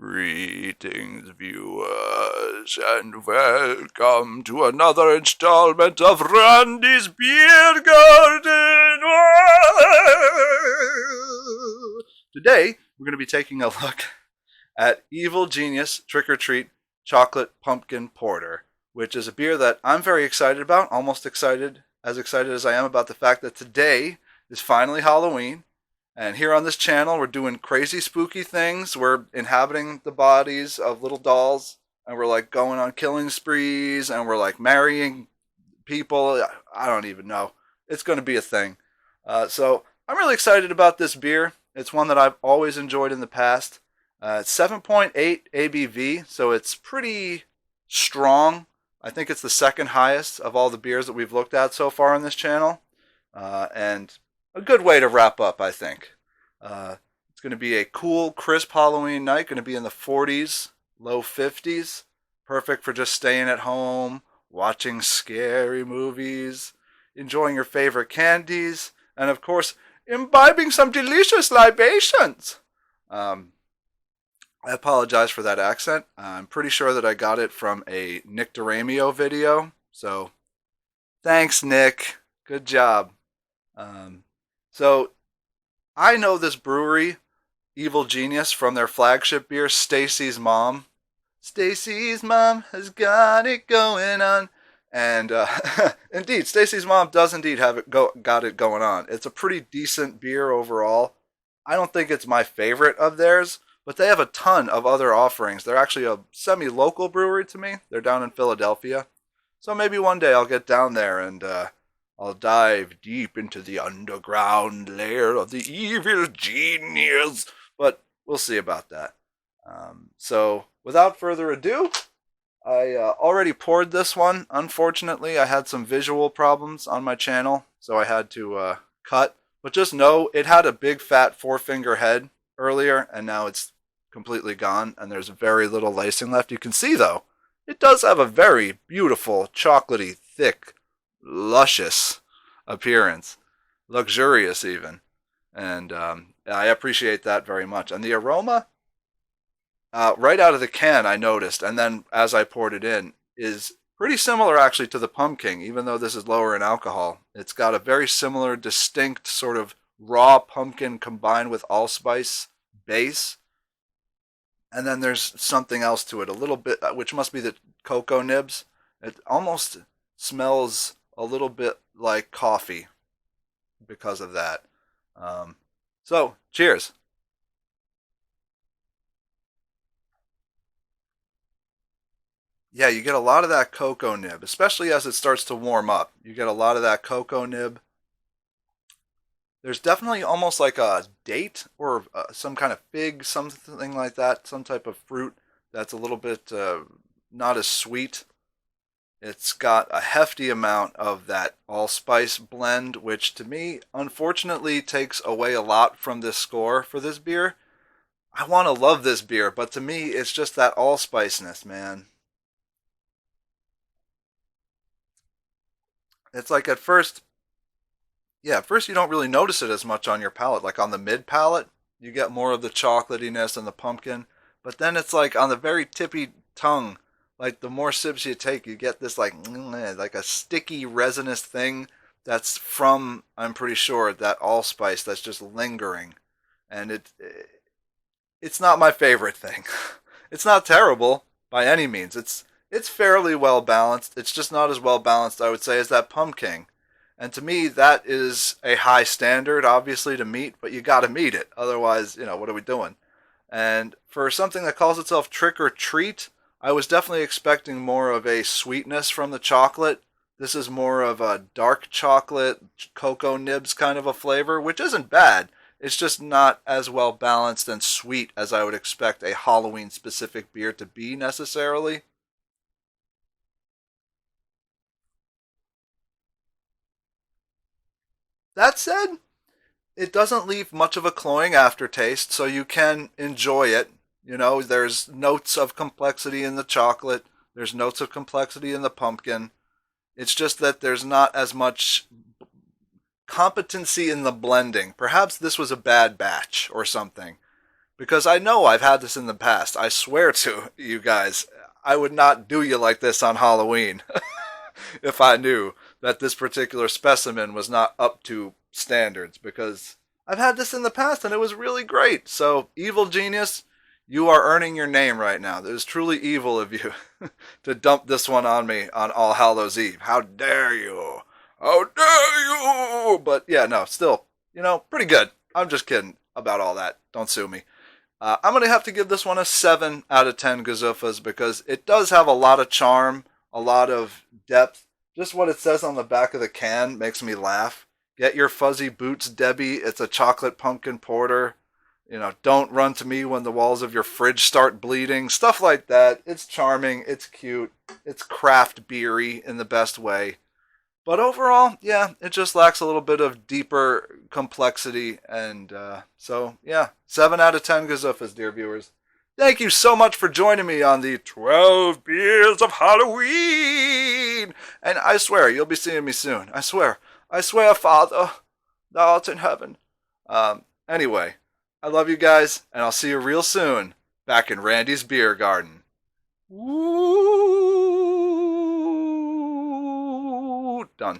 Greetings, viewers, and welcome to another installment of Randy's Beer Garden. Today, we're going to be taking a look at Evil Genius Trick or Treat Chocolate Pumpkin Porter, which is a beer that I'm very excited about, almost excited as I am about the fact that today is finally Halloween. And here on this channel, we're doing crazy spooky things. We're inhabiting the bodies of little dolls, and we're like going on killing sprees, and we're like marrying people. I don't even know. It's going to be a thing. So I'm really excited about this beer. It's one that I've always enjoyed in the past. It's 7.8 ABV, so it's pretty strong. I think it's the second highest of all the beers that we've looked at so far on this channel. And a good way to wrap up, I think. It's going to be a cool, crisp Halloween night. Going to be in the 40s, low 50s. Perfect for just staying at home, watching scary movies, enjoying your favorite candies, and of course, imbibing some delicious libations. I apologize for that accent. I'm pretty sure that I got it from a Nick DeRamio video. So, thanks, Nick. Good job. So, I know this brewery, Evil Genius, from their flagship beer, Stacy's Mom. Stacy's Mom has got it going on. And indeed, Stacy's Mom does indeed got it going on. It's a pretty decent beer overall. I don't think it's my favorite of theirs, but they have a ton of other offerings. They're actually a semi-local brewery to me. They're down in Philadelphia. So maybe one day I'll get down there and I'll dive deep into the underground lair of the evil genius, but we'll see about that. So, without further ado, I already poured this one. Unfortunately, I had some visual problems on my channel, so I had to cut. But just know, it had a big fat four-finger head earlier, and now it's completely gone, and there's very little lacing left. You can see, though, it does have a very beautiful, chocolatey, thick, luscious appearance, luxurious even, and I appreciate that very much. And the aroma, right out of the can, I noticed, and then as I poured it in, is pretty similar actually to the pumpkin, even though this is lower in alcohol. It's got a very similar, distinct sort of raw pumpkin combined with allspice base, and then there's something else to it, a little bit, which must be the cocoa nibs. It almost smells a little bit like coffee because of that. So, cheers. Yeah, you get a lot of that cocoa nib, especially as it starts to warm up. You get a lot of that cocoa nib. There's definitely almost like a date or some kind of fig, something like that, some type of fruit that's a little bit not as sweet. It's got a hefty amount of that allspice blend, which to me, unfortunately, takes away a lot from this score for this beer. I want to love this beer, but to me, it's just that allspiceness, man. It's like at first you don't really notice it as much on your palate. Like on the mid palate, you get more of the chocolatiness and the pumpkin. But then it's like on the very tippy tongue, like the more sips you take, you get this like a sticky resinous thing that's from, I'm pretty sure, that allspice that's just lingering. And it's not my favorite thing. It's not terrible by any means. It's fairly well balanced. It's just not as well balanced, I would say, as that pumpkin. And to me, that is a high standard, obviously, to meet, but you got to meet it. Otherwise, what are we doing? And for something that calls itself Trick or Treat, I was definitely expecting more of a sweetness from the chocolate. This is more of a dark chocolate, cocoa nibs kind of a flavor, which isn't bad. It's just not as well balanced and sweet as I would expect a Halloween-specific beer to be necessarily. That said, it doesn't leave much of a cloying aftertaste, so you can enjoy it. There's notes of complexity in the chocolate, there's notes of complexity in the pumpkin. It's just that there's not as much competency in the blending. Perhaps this was a bad batch or something. because I know I've had this in the past. I swear to you guys, I would not do you like this on Halloween if I knew that this particular specimen was not up to standards, because I've had this in the past and it was really great. So, Evil Genius, you are earning your name right now. It is truly evil of you to dump this one on me on All Hallows Eve. How dare you? How dare you? But yeah, no, still, pretty good. I'm just kidding about all that. Don't sue me. I'm going to have to give this one a 7 out of 10 gazoofas because it does have a lot of charm, a lot of depth. Just what it says on the back of the can makes me laugh. Get your fuzzy boots, Debbie. It's a chocolate pumpkin porter. Don't run to me when the walls of your fridge start bleeding. Stuff like that. It's charming. It's cute. It's craft beery in the best way. But overall, yeah, it just lacks a little bit of deeper complexity. And so, yeah, 7 out of 10 gazoofas, dear viewers. Thank you so much for joining me on the 12 Beers of Halloween. And I swear, you'll be seeing me soon. I swear. I swear, Father, thou art in heaven. Anyway, I love you guys, and I'll see you real soon back in Randy's Beer Garden. Woo! Done.